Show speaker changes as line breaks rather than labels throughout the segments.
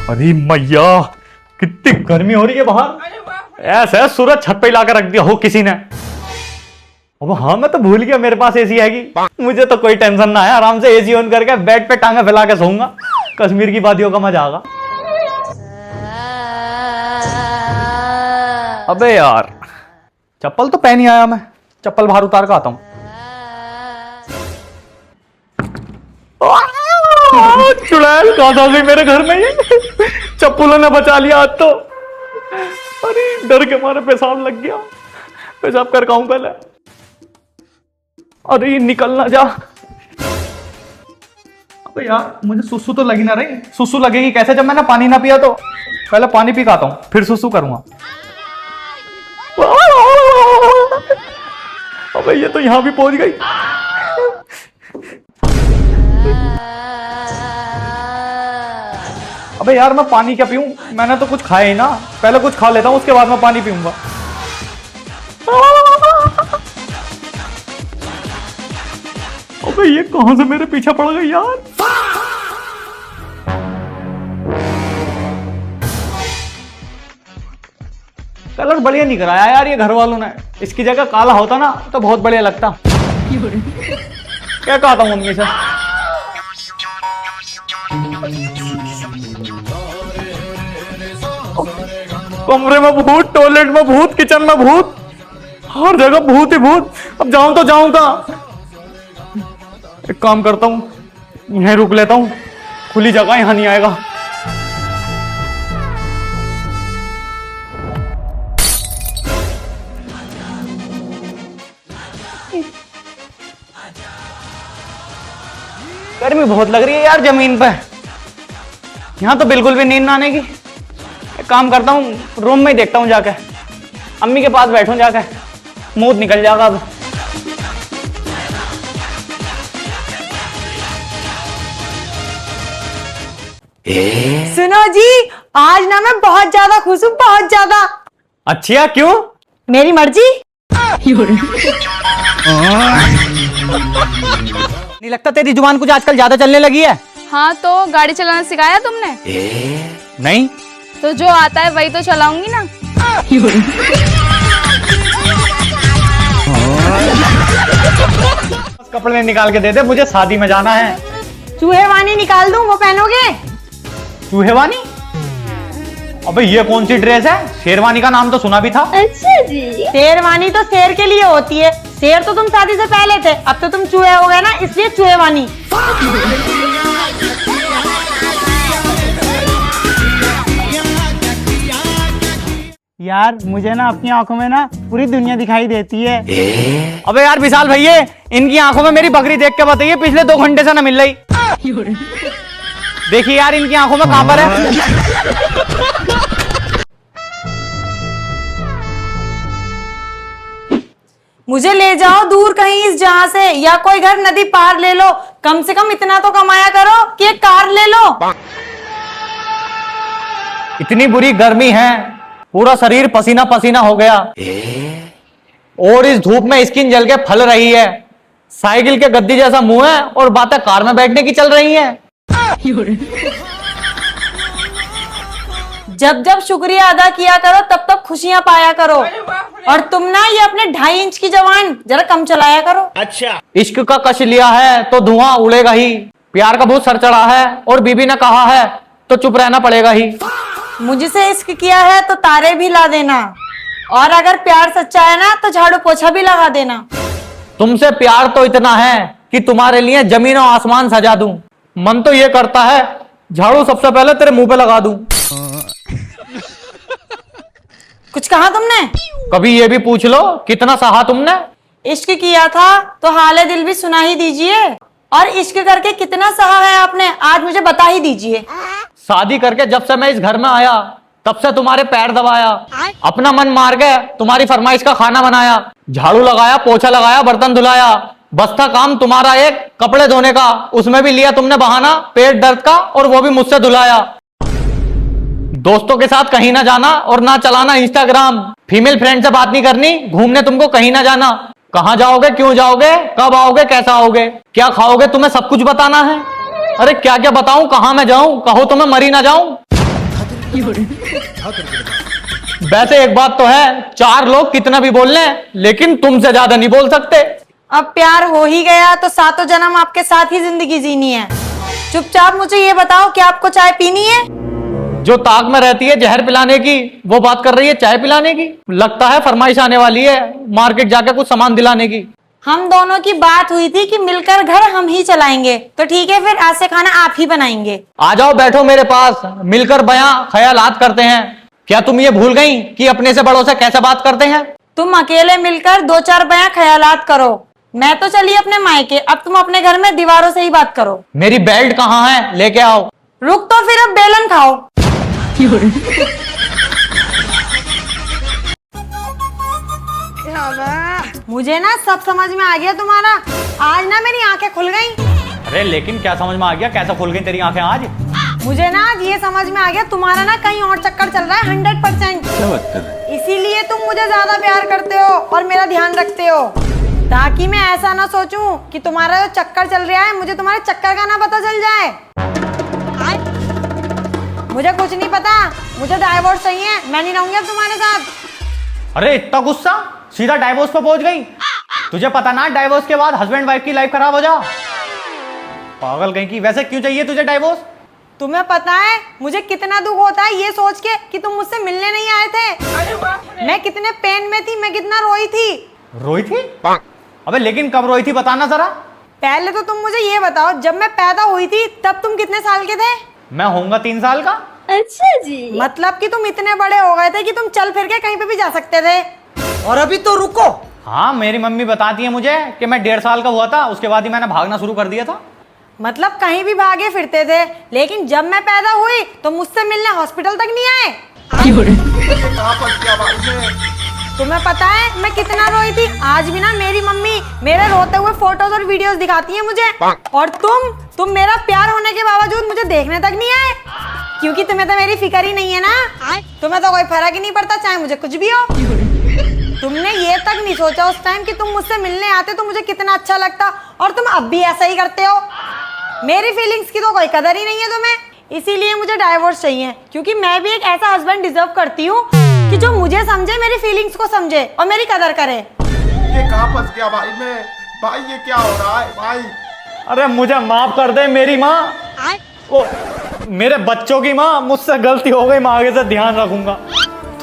अरे मैया, कितनी गर्मी हो रही है बाहर। ऐसा सूरज छत पे लाकर रख दिया हो किसी ने। अब हाँ, मैं तो भूल गया मेरे पास एसी हैगी। मुझे तो कोई टेंशन ना है, आराम से एसी ऑन करके बेड पे टांगे फैला के सोऊंगा। कश्मीर की वादियों का मजा आगा। अबे यार, चप्पल तो पहन ही आया मैं, चप्पल बाहर उतार कर आता हूँ। चुड़ैल कहाँ आ गई मेरे घर में ये। चप्पलों ने बचा लिया आज तो। अरे डर के मारे पेशाब लग गया, पेशाब कर खाऊं पहले। अरे निकल ना जा। अबे यार, मुझे सुसु तो लगी ना रही। सुसु लगेगी कैसे जब मैंने पानी ना पिया? तो पहले पानी पी के आता हूं, फिर सुसु करूंगा। अबे ये तो यहां भी पहुंच गई। अबे यार, मैं पानी क्या पीऊं? मैंने तो कुछ खाया ही ना। पहले कुछ खा लेता हूं, उसके बाद मैं पानी पीऊंगा। अबे ये कहां से मेरे पीछे पड़ गई यार। कलर बढ़िया नहीं कराया यार ये घर वालों ने। इसकी जगह काला होता ना तो बहुत बढ़िया लगता। क्या कहा था मम्मी से? कमरे में भूत, टॉयलेट में भूत, किचन में भूत, हर जगह भूत ही भूत। अब जाऊं तो जाऊं कहां? एक काम करता हूं, यहीं रुक लेता हूं, खुली जगह यहां नहीं आएगा। गर्मी बहुत लग रही है यार जमीन पे। यहां तो बिल्कुल भी नींद ना आने की। एक काम करता हूं, रूम में ही देखता हूं जाके, अम्मी के पास बैठूं जाके, मूड निकल जाएगा अब।
सुनो जी, आज ना मैं बहुत ज्यादा खुश हूँ, बहुत ज्यादा।
अच्छा, क्यों?
मेरी मर्जी।
नहीं लगता तेरी जुबान कुछ आजकल ज्यादा चलने लगी है?
हाँ, तो गाड़ी चलाना सिखाया तुमने?
नहीं
तो जो आता है वही तो चलाऊंगी ना।
कपड़े निकाल के दे दे, मुझे शादी में जाना है।
चूहेवानी निकाल दूं, वो पहनोगे?
चूहेवानी? अबे ये कौन सी ड्रेस है? शेरवानी का नाम तो सुना भी था।
अच्छा जी।
शेरवानी तो शेर के लिए होती है। शेर तो तुम शादी से पहले थे, अब तो तुम चूहे हो गए ना, इसलिए चूहेवानी। यार मुझे ना अपनी आंखों में ना पूरी दुनिया दिखाई देती है।
अबे यार विशाल भैया, इनकी आंखों में मेरी बकरी देख के बताइए, पिछले 2 घंटे से ना मिल रही। देखिए यार इनकी आंखों में कहां पर है।
मुझे ले जाओ दूर कहीं इस जहां से, या कोई घर नदी पार ले लो। कम से कम इतना तो कमाया करो कि एक कार ले लो।
इतनी बुरी गर्मी है, पूरा शरीर पसीना पसीना हो गया। और इस धूप में स्किन जल के फल रही है। साइकिल के गद्दी जैसा मुंह है और बातें कार में बैठने की चल रही हैं।
जब जब शुक्रिया अदा किया करो तब तक खुशियां पाया करो। और तुम ना ये अपने 2.5 इंच की जवान जरा कम चलाया करो।
अच्छा, इश्क का कश लिया है तो धुआं उड़ेगा ही। प्यार का बहुत सर चढ़ा है और बीबी ने कहा है तो चुप रहना पड़ेगा ही।
मुझसे इश्क किया है तो तारे भी ला देना, और अगर प्यार सच्चा है ना तो झाड़ू पोछा भी लगा देना।
तुमसे प्यार तो इतना है कि तुम्हारे लिए जमीन और आसमान सजा दूं। मन तो ये करता है झाड़ू सबसे पहले तेरे मुंह पे लगा दूं।
कुछ कहा तुमने?
कभी ये भी पूछ लो कितना सहा तुमने।
इश्क किया था तो हाले दिल भी सुना ही दीजिए। और इश्क करके कितना सहा है आपने, आज मुझे बता ही दीजिए।
शादी करके जब से मैं इस घर में आया तब से तुम्हारे पैर दबाया, अपना मन मार के तुम्हारी फरमाइश का खाना बनाया, झाड़ू लगाया, पोछा लगाया, बर्तन धुलाया। बस था काम तुम्हारा एक कपड़े धोने का, उसमें भी लिया तुमने बहाना पेट दर्द का, और वो भी मुझसे धुलाया। दोस्तों के साथ कहीं ना जाना और ना चलाना इंस्टाग्राम। फीमेल फ्रेंड से बात नहीं करनी, घूमने तुमको कहीं ना जाना। कहां जाओगे, क्यों जाओगे, कब आओगे, कैसा आओगे, क्या खाओगे, तुम्हें सब कुछ बताना है। अरे क्या क्या बताऊं, कहां मैं जाऊं, कहो तो मैं मरी ना जाऊं। वैसे एक बात तो है, 4 लोग कितना भी बोल लें लेकिन तुमसे ज्यादा नहीं बोल सकते।
अब प्यार हो ही गया तो सातों जन्म आपके साथ ही जिंदगी जीनी है। चुपचाप मुझे ये बताओ कि आपको चाय पीनी है?
जो ताक में रहती है जहर पिलाने की, वो बात कर रही है चाय पिलाने की। लगता है फरमाइश आने वाली है मार्केट जाके कुछ सामान दिलाने की।
हम दोनों की बात हुई थी कि मिलकर घर हम ही चलाएंगे, तो ठीक है फिर आज से खाना आप ही बनाएंगे।
आ जाओ बैठो मेरे पास, मिलकर बयां ख्यालात करते हैं। क्या तुम ये भूल गई कि अपने से बड़ों से कैसे बात करते हैं?
तुम अकेले मिलकर 2-4 बयां ख्यालात करो, मैं तो चली अपने मायके, अब तुम अपने घर में दीवारों से ही बात करो।
मेरी बेल्ट कहाँ है, लेके आओ।
रुक तो फिर अब बेलन खाओ। मुझे ना सब समझ में आ गया तुम्हारा, आज ना मेरी आंखें खुल गई।
अरे लेकिन क्या समझ में आ गया, कैसा खुल गई तेरी आंखें आज?
मुझे ना आज ये समझ में आ गया तुम्हारा ना कहीं और चक्कर चल रहा है 100%। इसीलिए तुम मुझे ज्यादा प्यार करते हो और मेरा ध्यान रखते हो, ताकि मैं ऐसा ना सोचूं कि तुम्हारा जो चक्कर चल रहा है मुझे तुम्हारे चक्कर का ना पता चल जाए। मुझे कुछ नहीं पता, मुझे डाइवोर्स चाहिए, मैं नहीं रहूंगी अब तुम्हारे साथ।
अरे इतना गुस्सा, सीधा डाइवोर्स पे पहुंच गई। तुझे पता ना डाइवोर्स के बाद हस्बैंड वाइफ की लाइफ खराब हो जा। पागल कहीं की। वैसे क्यों चाहिए तुझे डाइवोर्स?
तुम्हें पता है मुझे कितना दुख होता है ये सोच के कि तुम मुझसे मिलने नहीं आए थे। मैं कितने पेन में थी, मैं कितना रोई थी।
रोई थी? अबे लेकिन कब रोई थी बताना जरा।
पहले तो तुम मुझे ये बताओ, जब मैं पैदा हुई थी तब तुम कितने साल के थे?
मैं होऊंगा 3 साल का।
अच्छा जी।
मतलब कि तुम इतने बड़े हो गए थे कि तुम चल फिर के कहीं पे भी जा सकते थे। और अभी तो रुको।
हाँ, मेरी मम्मी बताती है मुझे कि मैं 1.5 साल का हुआ था, उसके बाद ही मैंने भागना शुरू कर दिया था।
मतलब कहीं भी भागे फिरते थे, लेकिन जब मैं पैदा हुई तो मुझसे मिलने हॉस्पिटल तक नहीं आए। तुम्हें पता है मैं कितना रोई थी? आज भी ना मेरी मम्मी मेरे रोते हुए फोटोज और वीडियोस दिखाती है मुझे। और तुम मेरा प्यार होने के बावजूद मुझे देखने तक नहीं आए, क्योंकि तुम्हें तो मेरी फिक्र ही नहीं है ना। तुम्हें तो कोई फर्क ही नहीं पड़ता चाहे मुझे कुछ भी हो। तुमने ये तक नहीं सोचा उस टाइम कि तुम मुझसे मिलने आते तो मुझे कितना अच्छा लगता, और तुम अब भी ऐसा ही करते हो। मेरी फीलिंग्स की तो कोई कदर ही नहीं है तुम्हें। इसीलिए मुझे डाइवोर्स चाहिए, क्योंकि मैं भी एक ऐसा हस्बैंड डिजर्व करती हूँ कि जो मुझे समझे, मेरी फीलिंग्स को समझे और मेरी कदर करे।
ये कहाँ फंस गया भाई मैं? भाई ये क्या हो रहा है भाई?
अरे मुझे माफ कर दे मेरी माँ, ओ मेरे बच्चों की माँ, मुझसे गलती हो गई, मैं आगे से ध्यान रखूंगा।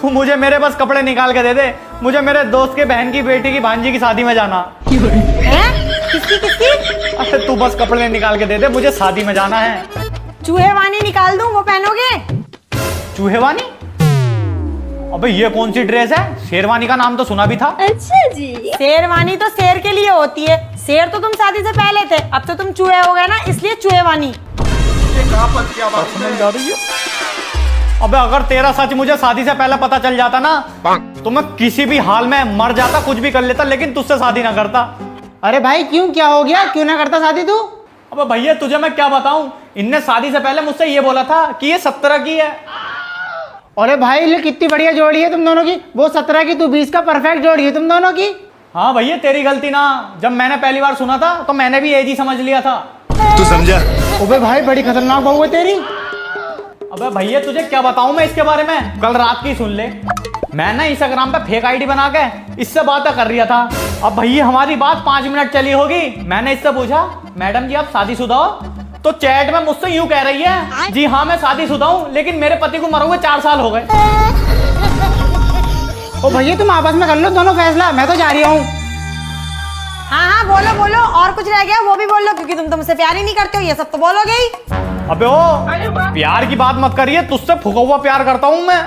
तू मुझे मेरे बस कपड़े निकाल के दे दे, मुझे मेरे दोस्त के बहन की बेटी की भांजी की शादी में जाना।
किसकी?
अरे तू बस कपड़े निकाल के दे दे, मुझे शादी में जाना है।
चूहेवानी निकाल दूं, वो पहनोगे?
चूहेवानी? अबे ये कौन सी ड्रेस है? शेरवानी का नाम तो सुना भी था।
अच्छा जी।
शेरवानी तो शेर के लिए होती है, शेर तो तुम शादी से पहले थे, अब तो तुम चूहे हो गए ना, इसलिए चूहेवानी।
ये कहाँ फंस गया भाई मैं?
अबे अगर तेरा सच मुझे शादी से पहले पता चल जाता ना, तो मैं किसी भी हाल में मर जाता, कुछ भी कर लेता, लेकिन तुझसे शादी ना करता।
अरे भाई क्यों, क्या हो गया? क्यों ना करता शादी तू?
अबे भैया तुझे मैं क्या बताऊं, इनने शादी से पहले मुझसे ये बोला था कि ये 17 की है।
अरे भाई ले कितनी बढ़िया जोड़ी है तुम दोनों की, वो 17 की, तू 20 का, परफेक्ट जोड़ी है तुम दोनों की।
हाँ भैया तेरी गलती ना, जब मैंने पहली बार सुना था तो मैंने भी एज ही समझ लिया था।
तू समझा?
अबे भाई बड़ी खतरनाक बहू है तेरी।
अबे भैया तुझे क्या बताऊं मैं इसके बारे में, कल रात की सुन ले। मैं ना इंस्टाग्राम पे फेक आईडी बना के इससे बातें कर रहा था। अब भैया हमारी बात 5 मिनट चली होगी, मैंने इससे पूछा मैडम जी आप शादीशुदा हो? तो चैट में मुझसे यूं कह रही है, जी हाँ मैं शादीशुदा हूँ, लेकिन मेरे पति को मरे हुए 4 साल हो गए।
ओ भैया तुम आपस में कर लो दोनों फैसला, मैं तो जा रही हूँ।
हाँ बोलो बोलो, और कुछ रह गया वो भी बोल लो, क्योंकि तुम तो मुझसे प्यार ही नहीं करते हो, ये सब तो बोलोगे ही।
अबे ओ प्यार की बात मत करिए, तुझसे फूका हुआ प्यार करता हूँ मैं।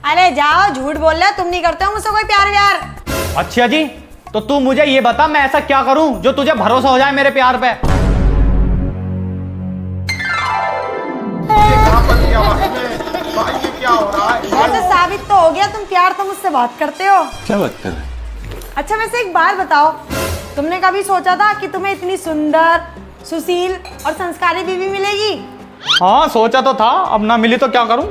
अरे जाओ, झूठ बोल रहे हो, तुम नहीं करते हो मुझसे कोई प्यार व्यार।
अच्छा जी, तो तू मुझे ये बता मैं ऐसा क्या करूं जो तुझे भरोसा हो जाए मेरे प्यार पे?
ये कहाँ फंस गया भाई मैं? भाई ये क्या हो रहा है?
वैसे साबित तो हो गया तुम प्यार तो मुझसे बहुत करते हो।
क्या बात कर रहे हैं?
अच्छा वैसे एक बात बताओ, तुमने कभी सोचा था कि तुम्हें इतनी सुंदर, सुशील और संस्कारी बीवी मिलेगी?
हाँ सोचा तो था, अब ना मिली तो क्या करूं।